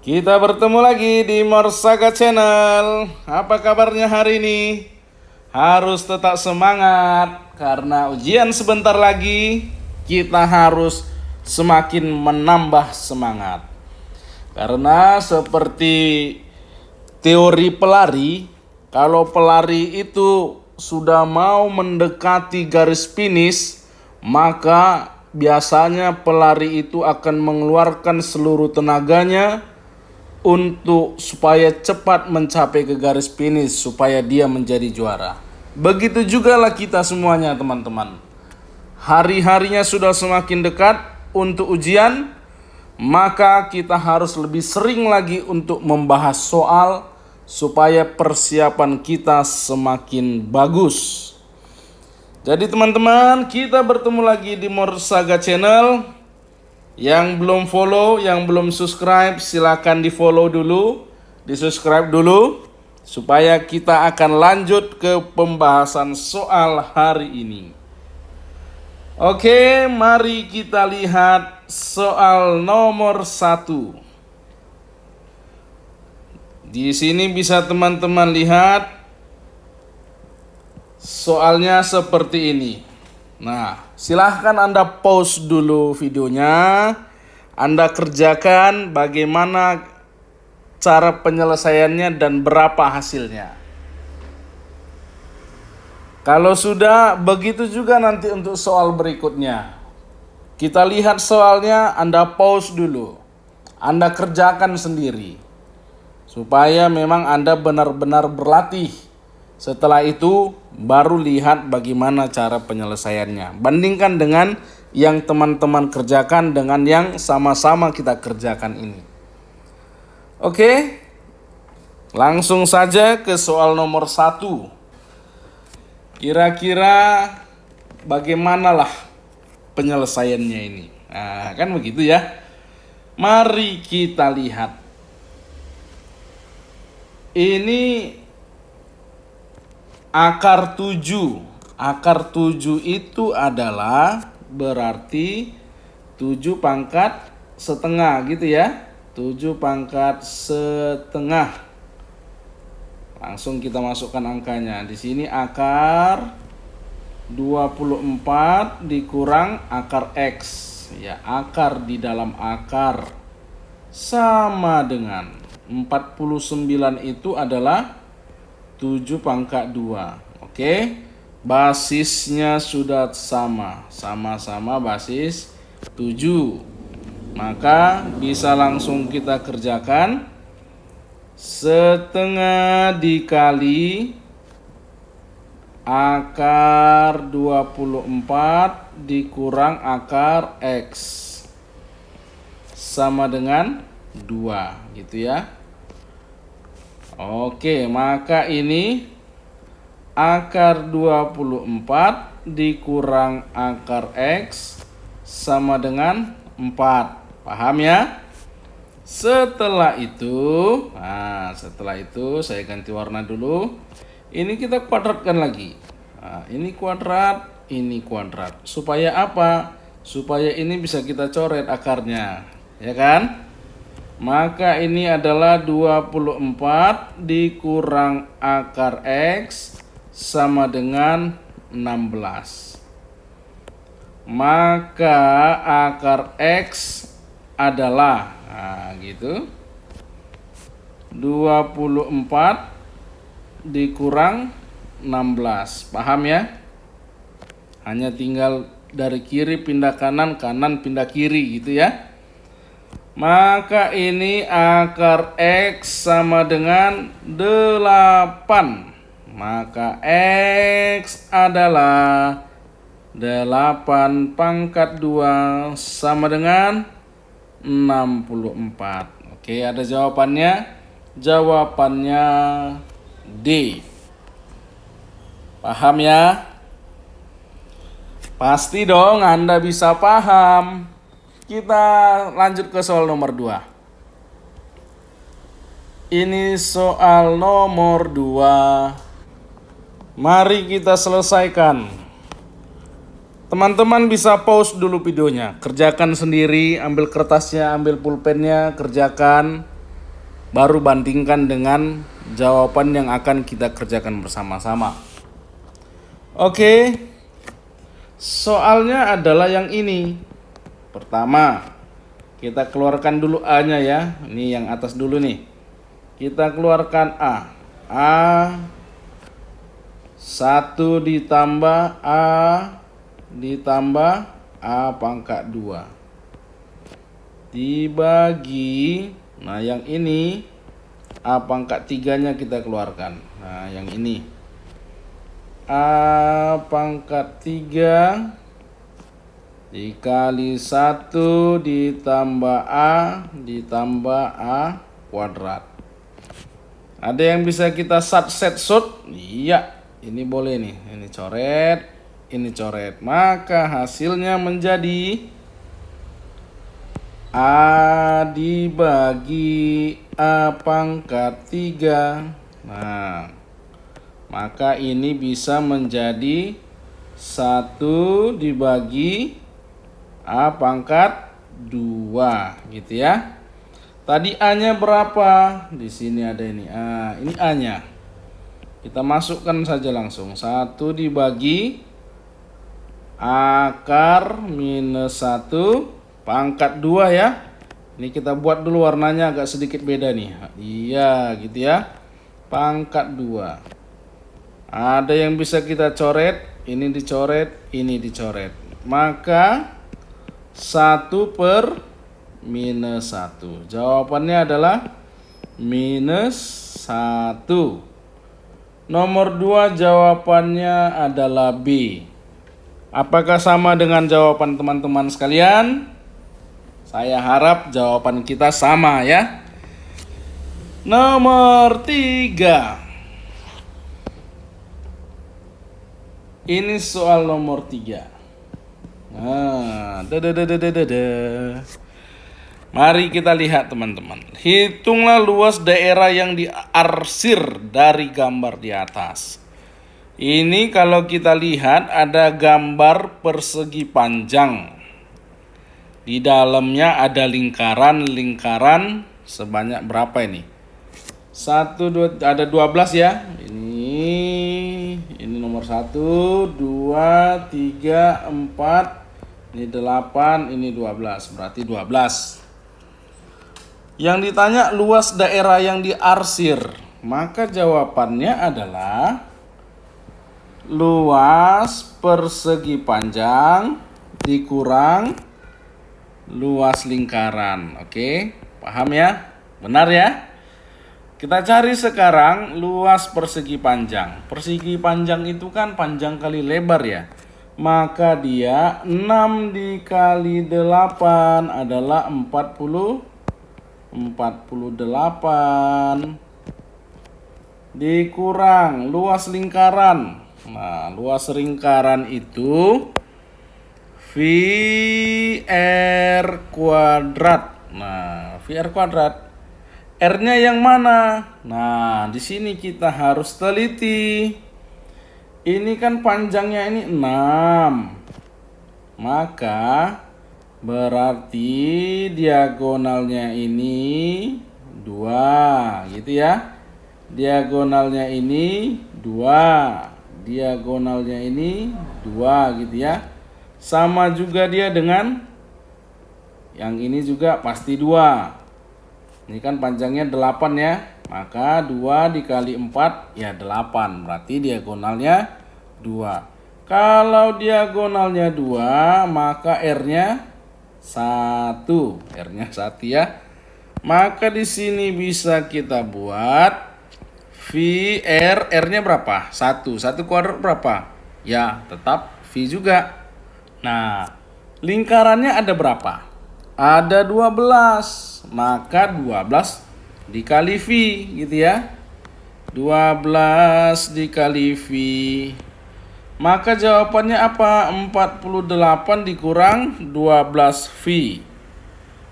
Kita bertemu lagi di Morsaga Channel. Apa kabarnya hari ini? Harus tetap semangat karena ujian sebentar lagi. Kita harus semakin menambah semangat. Karena seperti teori pelari, kalau pelari itu sudah mau mendekati garis finish, maka biasanya pelari itu akan mengeluarkan seluruh tenaganya untuk supaya cepat mencapai ke garis finish supaya dia menjadi juara. Begitu juga lah kita semuanya teman-teman. Hari-harinya sudah semakin dekat untuk ujian, maka kita harus lebih sering lagi untuk membahas soal supaya persiapan kita semakin bagus. Jadi teman-teman, kita bertemu lagi di Morsaga Channel. Yang belum follow, yang belum subscribe, silakan di follow dulu, di subscribe dulu, supaya kita akan lanjut ke pembahasan soal hari ini. Oke, mari kita lihat soal nomor 1. Di sini bisa teman-teman lihat soalnya seperti ini. Nah, silahkan Anda pause dulu videonya. Anda kerjakan bagaimana cara penyelesaiannya dan berapa hasilnya. Kalau sudah, begitu juga nanti untuk soal berikutnya. Kita lihat soalnya, Anda pause dulu. Anda kerjakan sendiri. Supaya memang Anda benar-benar berlatih. Setelah itu baru lihat bagaimana cara penyelesaiannya. Bandingkan dengan yang teman-teman kerjakan dengan yang sama-sama kita kerjakan ini. Oke, langsung saja ke soal nomor 1. Kira-kira bagaimanalah penyelesaiannya ini? Nah, kan begitu ya. Mari kita lihat. Ini akar 7. Akar 7 itu adalah berarti 7 pangkat setengah gitu ya. 7 pangkat setengah. Langsung kita masukkan angkanya. Di sini akar 24 dikurang akar X. Ya, akar di dalam akar sama dengan 49 itu adalah 7 pangkat 2. Oke. Basisnya sudah sama. Sama-sama basis 7. Maka bisa langsung kita kerjakan. Setengah dikali akar 24 dikurang akar X. Sama dengan 2 gitu ya. Oke, maka ini akar 24 dikurang akar X sama dengan 4. Paham ya? Setelah itu saya ganti warna dulu. Ini kita kuadratkan lagi. Nah, ini kuadrat, ini kuadrat. Supaya apa? Supaya ini bisa kita coret akarnya, ya kan? Maka ini adalah 24 dikurang akar X sama dengan 16. Maka akar X adalah, nah gitu, 24 dikurang 16. Paham ya? Hanya tinggal dari kiri pindah kanan, kanan pindah kiri gitu ya. Maka ini akar X sama dengan 8. Maka X adalah 8 pangkat 2 sama dengan 64. Oke, ada jawabannya. Jawabannya D. Paham ya? Pasti dong Anda bisa paham. Kita lanjut ke soal nomor 2. Ini soal nomor 2. Mari kita selesaikan. Teman-teman bisa pause dulu videonya. Kerjakan sendiri, ambil kertasnya, ambil pulpennya, kerjakan. baru bandingkan dengan jawaban yang akan kita kerjakan bersama-sama. Oke, soalnya adalah yang ini. Pertama, kita keluarkan dulu A-nya ya. Ini yang atas dulu nih. Kita keluarkan A. A 1 ditambah A ditambah A pangkat 2 dibagi, nah yang ini A pangkat 3-nya kita keluarkan. Nah yang ini A pangkat 3 dikali 1 ditambah A kuadrat. Ada yang bisa kita set. Iya, ini boleh nih. Ini coret. Maka hasilnya menjadi A dibagi A pangkat 3. Nah, maka ini bisa menjadi 1 dibagi A pangkat 2 gitu ya. Tadi A-nya berapa? Di sini ada ini. Ini A-nya. Kita masukkan saja langsung. 1 dibagi akar minus 1 pangkat 2 ya. Ini kita buat dulu warnanya agak sedikit beda nih. Iya gitu ya. Pangkat 2. Ada yang bisa kita coret. Ini dicoret. Maka 1 per minus 1. Jawabannya adalah minus 1. Nomor 2 jawabannya adalah B. Apakah sama dengan jawaban teman-teman sekalian? Saya harap jawaban kita sama ya. Nomor 3. Ini soal nomor 3. Nah, mari kita lihat teman-teman. Hitunglah luas daerah yang diarsir dari gambar di atas. Ini kalau kita lihat ada gambar persegi panjang. Di dalamnya ada lingkaran sebanyak berapa ini? 1, 2, ada 12 ya. Ini nomor 1, 2, 3, 4. Ini 8, ini 12. Berarti 12. Yang ditanya luas daerah yang diarsir, maka jawabannya adalah luas persegi panjang dikurang luas lingkaran. Oke, paham ya? Benar ya? Kita cari sekarang luas persegi panjang. Persegi panjang itu kan panjang kali lebar ya. Maka dia 6 dikali 8 adalah 48 dikurang luas lingkaran. Nah, luas lingkaran itu VR kuadrat. Nah, VR kuadrat. R-nya yang mana? Nah, di sini kita harus teliti. Ini kan panjangnya ini 6. Maka berarti diagonalnya ini 2 gitu ya. Diagonalnya ini 2. Diagonalnya ini 2 gitu ya. Sama juga dia dengan yang ini juga pasti 2. Ini kan panjangnya 8 ya. Maka 2 dikali 4 ya 8. Berarti diagonalnya 2. Kalau diagonalnya 2 maka R-nya 1. R-nya 1 ya. Maka di sini bisa kita buat VR, R-nya berapa? 1. 1 kuadrat berapa? Ya, tetap V juga. Nah, lingkarannya ada berapa? Ada 12. Maka 12 dikali V gitu ya. 12 dikali V. Maka jawabannya apa? 48 dikurang 12V.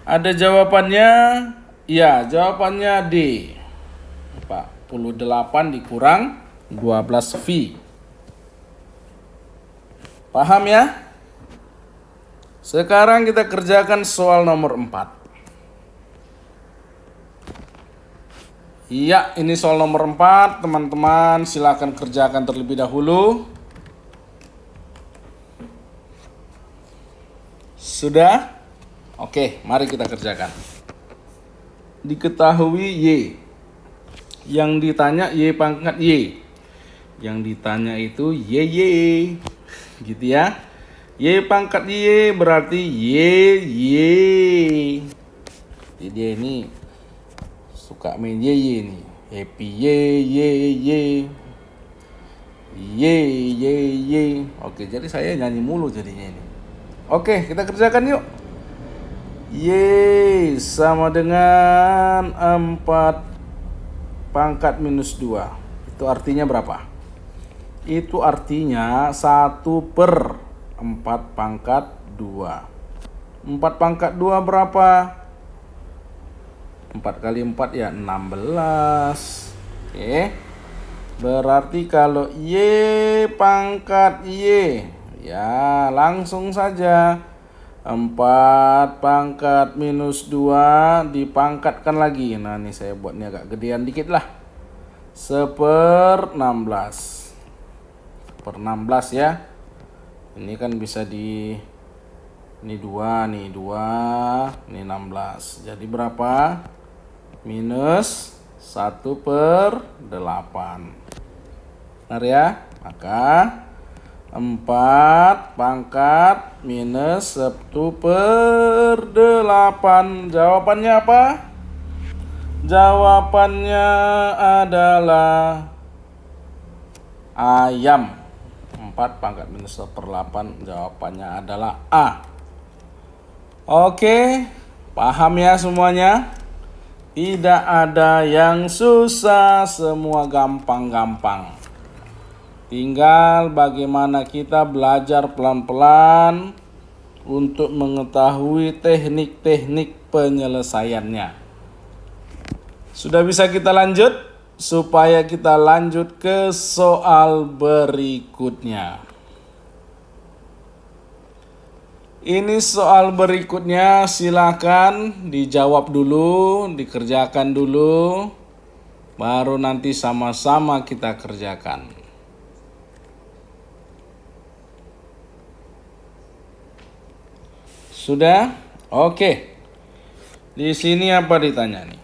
Ada jawabannya? Ya, jawabannya D. 48 dikurang 12V. Paham ya? Sekarang kita kerjakan soal nomor 4. Iya, ini soal nomor 4, teman-teman silakan kerjakan terlebih dahulu. Sudah? Oke, mari kita kerjakan. Diketahui Y. Yang ditanya Y pangkat Y. Yang ditanya itu Y. Gitu ya. Y pangkat Y berarti Y. Jadi dia ini suka main Y nih. Happy Y. Oke, jadi saya nyanyi mulu jadinya ini. Oke, kita kerjakan yuk. Y sama dengan 4 pangkat minus 2. Itu artinya berapa? Itu artinya 1/4 pangkat 2. 4 pangkat 2 berapa? 4 kali 4 ya 16. Oke. Berarti kalau Y pangkat Y, ya langsung saja 4 pangkat minus 2 dipangkatkan lagi. Nah ini saya buat ini agak gedean dikit lah. 1/16. 1/16 ya. Ini kan bisa di ini 2 nih, 2, ini 16. Jadi berapa? Minus 1/8. Benar ya? Maka 4 pangkat minus 1/8. Jawabannya apa? Jawabannya adalah ayam. 4 pangkat minus 1/8. Jawabannya adalah A. Oke, paham ya semuanya? Tidak ada yang susah, semua gampang-gampang. Tinggal bagaimana kita belajar pelan-pelan untuk mengetahui teknik-teknik penyelesaiannya. Sudah bisa kita lanjut? Supaya kita lanjut ke soal berikutnya. Ini soal berikutnya, silakan dijawab dulu, dikerjakan dulu, baru nanti sama-sama kita kerjakan. Sudah? Oke. Di sini apa ditanya nih?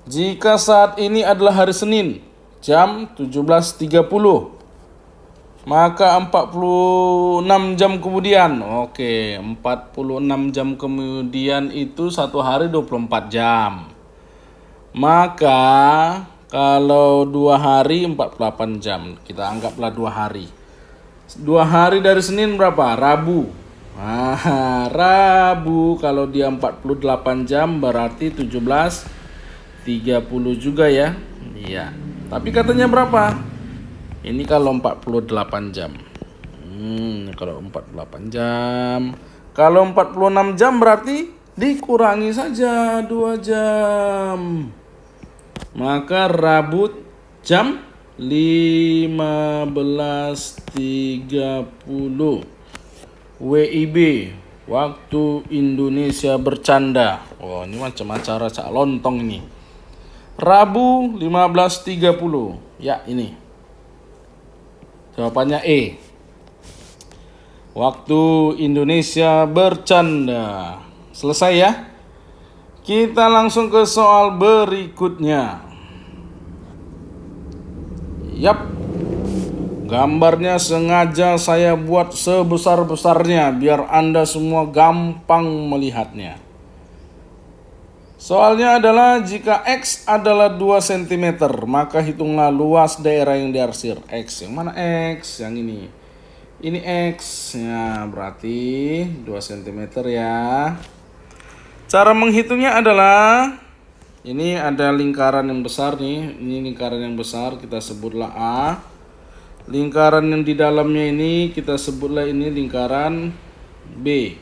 Jika saat ini adalah hari Senin, jam 17.30. Maka 46 jam kemudian. Oke, 46 jam kemudian itu satu hari 24 jam. Maka kalau 2 hari 48 jam. Kita anggaplah 2 hari. 2 hari dari Senin berapa? Rabu. Nah, Rabu kalau dia 48 jam berarti 17.30 juga ya. Iya. Tapi katanya berapa? Ini kalau 48 jam. Kalau 48 jam. Kalau 46 jam berarti dikurangi saja 2 jam. Maka Rabu jam 15.30. WIB, waktu Indonesia bercanda. Oh, ini macam acara Cak Lontong ini. Rabu 15.30. Ya, ini. Jawabannya E. Waktu Indonesia bercanda. Selesai ya? Kita langsung ke soal berikutnya. Yap. Gambarnya sengaja saya buat sebesar-besarnya biar Anda semua gampang melihatnya. Soalnya adalah jika X adalah 2 cm, maka hitunglah luas daerah yang diarsir. X, yang mana X? Yang ini. Ini X, ya berarti 2 cm ya. Cara menghitungnya adalah, ini ada lingkaran yang besar nih. Ini lingkaran yang besar, kita sebutlah A. Lingkaran yang di dalamnya ini kita sebutlah ini lingkaran B.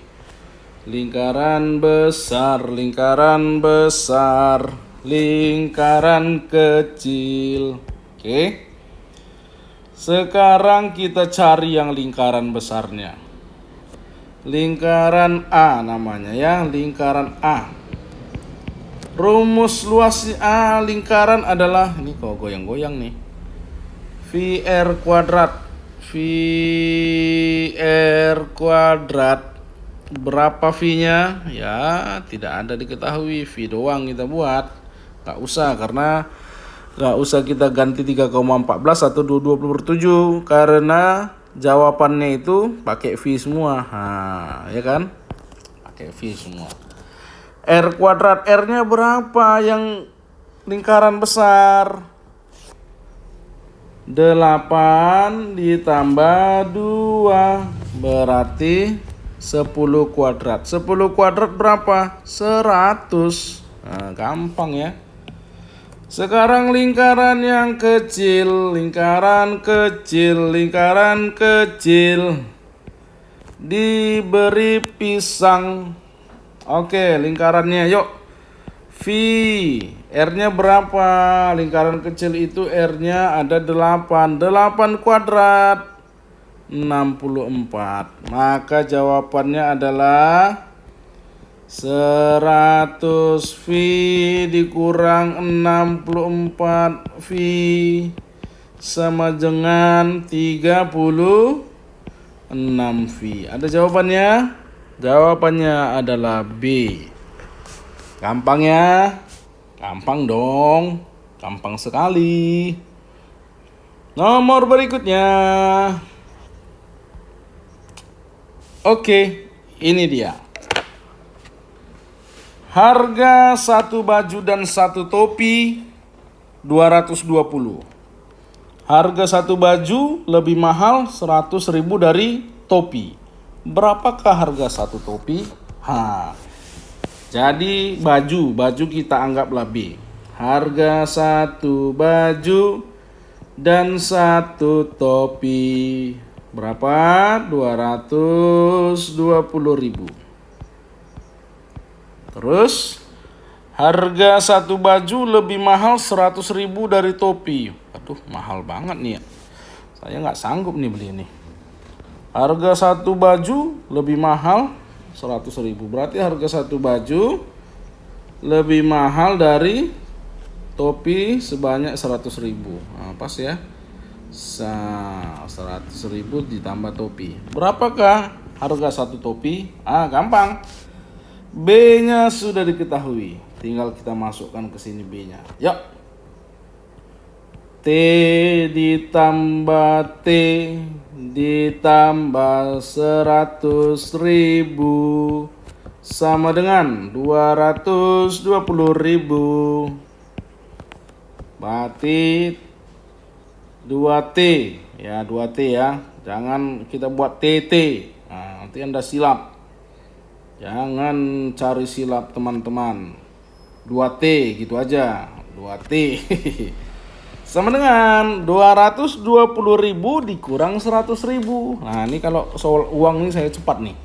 Lingkaran besar, lingkaran besar, lingkaran kecil. Oke. Sekarang kita cari yang lingkaran besarnya. Lingkaran A namanya ya, lingkaran A. Rumus luas lingkaran adalah, ini kok goyang-goyang nih, VR kuadrat. VR kuadrat. Berapa V-nya? Ya, tidak ada diketahui. V doang kita buat. Gak usah, karena gak usah kita ganti 3,14 atau 20/7, karena jawabannya itu pakai V semua. Nah, ya kan? Pakai V semua. R kuadrat, R-nya berapa yang lingkaran besar? 8 ditambah 2 berarti 10 kuadrat. 10 kuadrat berapa? 100. Nah, gampang ya. Sekarang lingkaran yang kecil, lingkaran kecil, lingkaran kecil diberi pisang. Oke, lingkarannya yuk. V, R-nya berapa? Lingkaran kecil itu R-nya ada 8. 8 kuadrat 64. Maka jawabannya adalah 100 V dikurang 64 V sama dengan 36 V. Ada jawabannya? Jawabannya adalah B. Gampang ya? Gampang dong. Gampang sekali. Nomor berikutnya. Oke, ini dia. Harga satu baju dan satu topi 220. Harga satu baju lebih mahal 100.000 dari topi. Berapakah harga satu topi? Jadi baju kita anggaplah B. Harga satu baju dan satu topi berapa? 220.000. Terus harga satu baju lebih mahal 100.000 dari topi. Aduh, mahal banget nih ya. Saya nggak sanggup nih beli ini. Harga satu baju lebih mahal 100.000. Berarti harga satu baju lebih mahal dari topi sebanyak 100.000. Nah, pas ya. 100.000 ditambah topi. Berapakah harga satu topi? Gampang. B-nya sudah diketahui. Tinggal kita masukkan ke sini B-nya. Yuk. T ditambah T ditambah 100.000 sama dengan 220.000. Berarti 2T ya, 2T ya. Jangan kita buat TT. Nah, nanti Anda silap. Jangan cari silap teman-teman. 2T gitu aja. 2T. Sama dengan 220.000 dikurang 100.000. Nah, ini kalau soal uang ini saya cepat nih.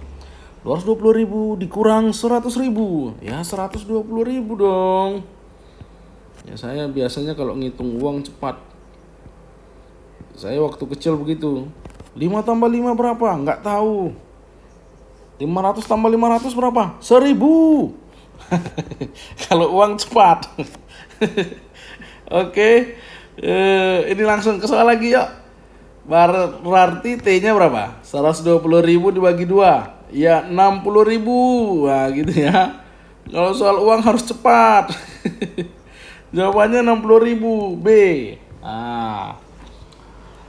220.000 dikurang 100.000. Ya 120.000 dong. Ya saya biasanya kalau ngitung uang cepat. Saya waktu kecil begitu. 5 tambah 5 berapa? Nggak tahu. 500 tambah 500 berapa? 1.000. Kalau uang cepat. Oke. Ini langsung ke soal lagi yuk. Berarti T-nya berapa? 120.000 dibagi 2. Ya 60.000. Nah gitu ya. Kalau soal uang harus cepat. Jawabannya 60.000. B.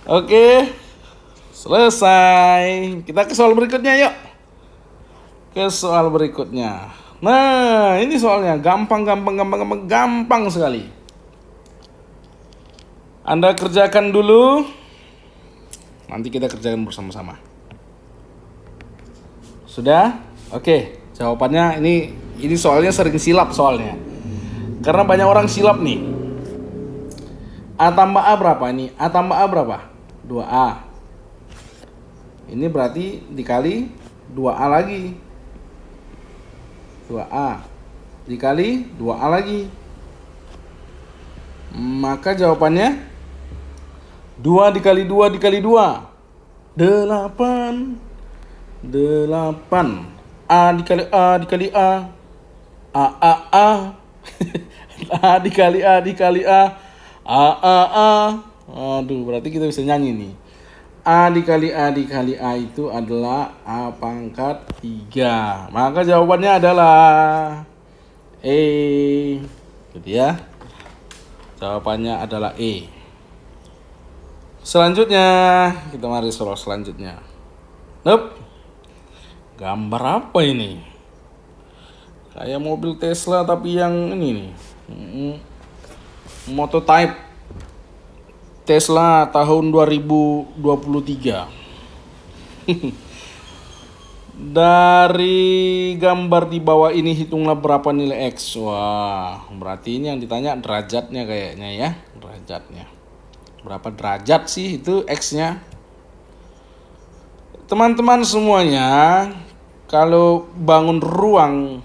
Oke. Selesai. Kita ke soal berikutnya yuk. Ke soal berikutnya. Nah, ini soalnya gampang sekali. Anda kerjakan dulu. Nanti kita kerjakan bersama-sama. Sudah? Oke, jawabannya ini soalnya sering silap soalnya. Karena banyak orang silap nih. A tambah A berapa ini? A tambah A berapa? 2A. Ini berarti dikali 2A lagi. 2A dikali 2A lagi. Maka jawabannya 2 dikali 2 dikali 2 8. 8 A dikali A dikali A. A A dikali A dikali A. A. Aduh, berarti kita bisa nyanyi nih. A dikali A itu adalah A pangkat 3. Maka jawabannya adalah E. Gitu ya. Jawabannya adalah E. Selanjutnya, kita mari soal selanjutnya. Gambar apa ini? Kayak mobil Tesla tapi yang ini nih. Mototype Tesla tahun 2023. Dari gambar di bawah ini hitunglah berapa nilai X. Wah, berarti ini yang ditanya derajatnya kayaknya ya. Derajatnya. Berapa derajat sih itu X-nya? Teman-teman semuanya, kalau bangun ruang,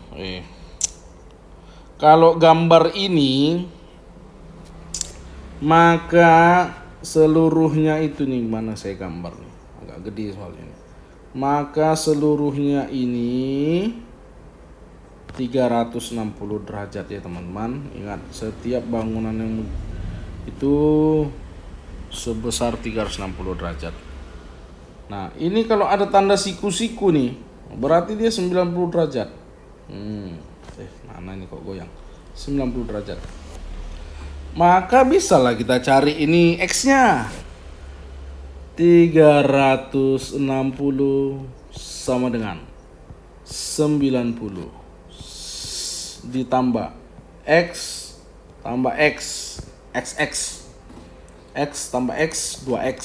kalau gambar ini, maka seluruhnya itu nih, mana saya gambar nih, agak gede soalnya. Maka seluruhnya ini 360 derajat ya teman-teman. Ingat, setiap bangunan yang itu sebesar 360 derajat. Nah, ini kalau ada tanda siku-siku nih, berarti dia 90 derajat. Mana ini kok goyang? 90 derajat. Maka bisalah kita cari ini X-nya. 360 sama dengan 90 ditambah X tambah X, XX. X tambah X, 2X.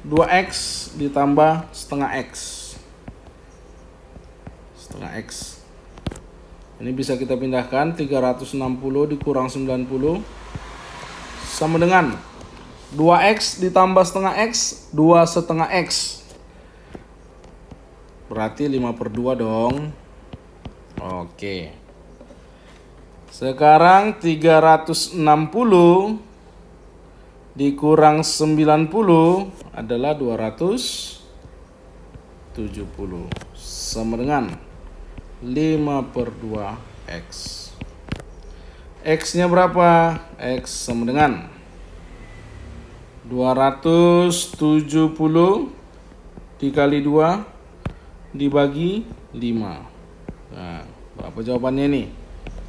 2X ditambah setengah X. Setengah X. Ini bisa kita pindahkan, 360 dikurang 90 sama dengan 2X ditambah setengah X, 2 setengah X. Berarti 5/2 dong. Oke. Sekarang 360 dikurang 90 adalah 270. Sama dengan 5/2 X. X-nya berapa? X sama dengan 270 dikali 2 dibagi 5. Nah, berapa jawabannya nih?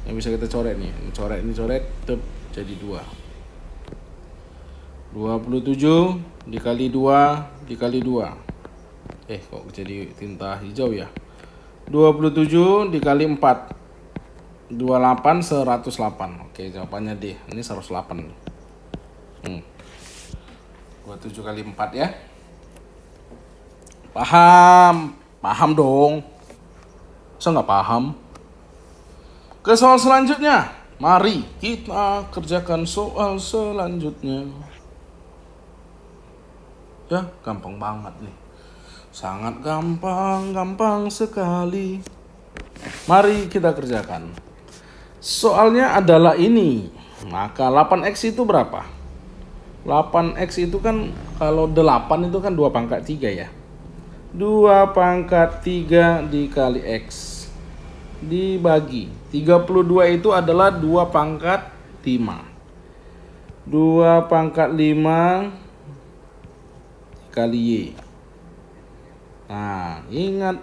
Yang bisa kita coret nih. Ini coret, jadi 2. 27 dikali 2 dikali 2. Kok jadi tinta hijau ya? 27 dikali 4. 28 108. Oke, jawabannya D. Ini 108 nih. 27 kali 4 ya. Paham dong. Masa nggak paham? Ke soal selanjutnya. Mari kita kerjakan soal selanjutnya. Ya, gampang banget nih. Sangat gampang sekali. Mari kita kerjakan. Soalnya adalah ini. Maka 8X itu berapa? 8X itu kan, kalau 8 itu kan 2 pangkat 3 ya. 2 pangkat 3 dikali X dibagi 32 itu adalah 2 pangkat 5. 2 pangkat 5 dikali Y. Nah, ingat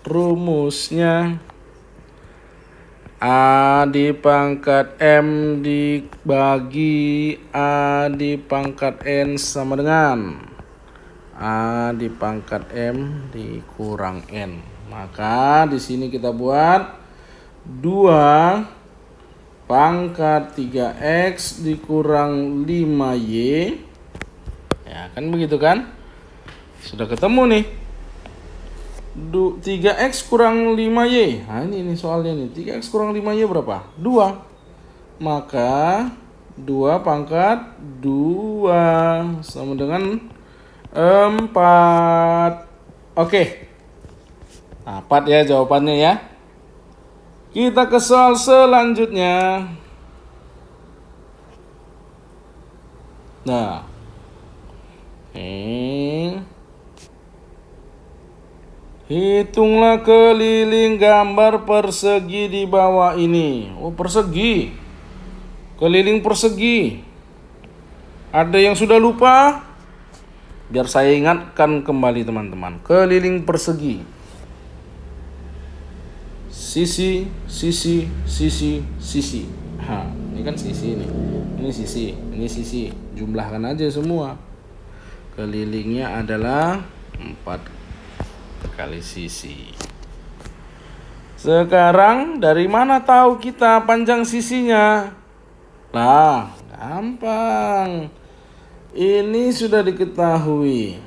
rumusnya. A di pangkat M dibagi A di pangkat N sama dengan A di pangkat M dikurang N. Maka di sini kita buat 2 pangkat 3X dikurang 5Y. Ya kan begitu kan? Sudah ketemu nih. 3X kurang 5Y. Nah ini soalnya nih. 3X kurang 5Y berapa? 2. Maka 2 pangkat 2 sama dengan 4. Oke. 4 ya jawabannya ya. Kita ke soal selanjutnya. Nah. Hitunglah keliling gambar persegi di bawah ini. Oh, persegi. Keliling persegi. Ada yang sudah lupa? Biar saya ingatkan kembali teman-teman. Keliling persegi. Sisi, sisi, sisi, sisi. Ini kan sisi nih. Ini sisi, ini sisi. Jumlahkan aja semua. Kelilingnya adalah 4 kali sisi. Sekarang dari mana tahu kita panjang sisinya? Lah, gampang. Ini sudah diketahui.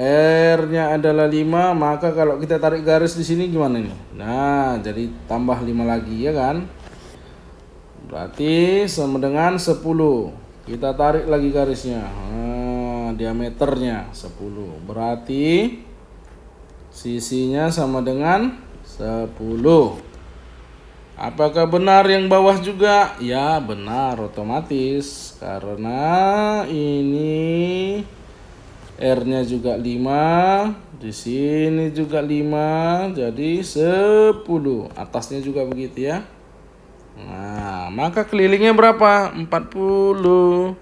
R-nya adalah 5, maka kalau kita tarik garis di sini gimana nih? Nah, jadi tambah 5 lagi ya kan? Berarti sama dengan 10. Kita tarik lagi garisnya. Nah, diameternya 10. Berarti sisinya sama dengan 10. Apakah benar yang bawah juga? Ya, benar otomatis. Karena ini R-nya juga 5, di sini juga 5, jadi 10. Atasnya juga begitu ya. Nah, maka kelilingnya berapa? 40.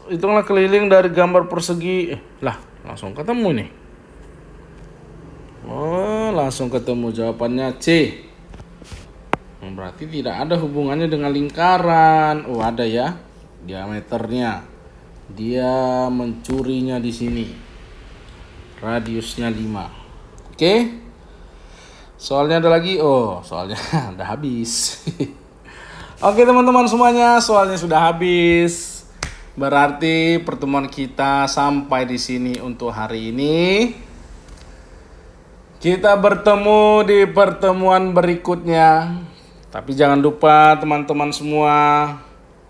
Hitunglah keliling dari gambar persegi. Langsung ketemu nih. Oh, langsung ketemu jawabannya C. Berarti tidak ada hubungannya dengan lingkaran. Oh, ada ya. Diameternya. Dia mencurinya di sini. Radiusnya 5. Oke. Soalnya ada lagi. Oh, soalnya udah habis. Oke teman-teman semuanya, soalnya sudah habis. Berarti pertemuan kita sampai di sini untuk hari ini. Kita bertemu di pertemuan berikutnya. Tapi jangan lupa teman-teman semua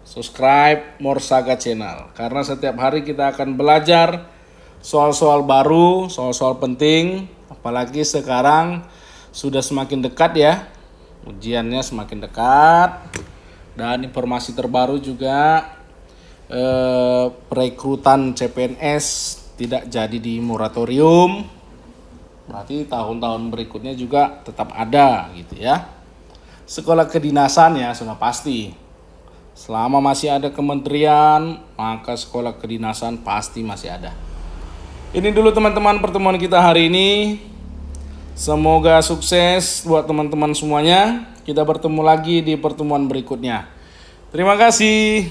subscribe Morsaga Channel. Karena setiap hari kita akan belajar soal-soal baru, soal-soal penting. Apalagi sekarang sudah semakin dekat ya. Ujiannya semakin dekat. Dan informasi terbaru juga perekrutan CPNS tidak jadi di moratorium. Berarti tahun-tahun berikutnya juga tetap ada gitu ya. Sekolah kedinasan ya sudah pasti. Selama masih ada kementerian, maka sekolah kedinasan pasti masih ada. Ini dulu teman-teman pertemuan kita hari ini. Semoga sukses buat teman-teman semuanya. Kita bertemu lagi di pertemuan berikutnya. Terima kasih.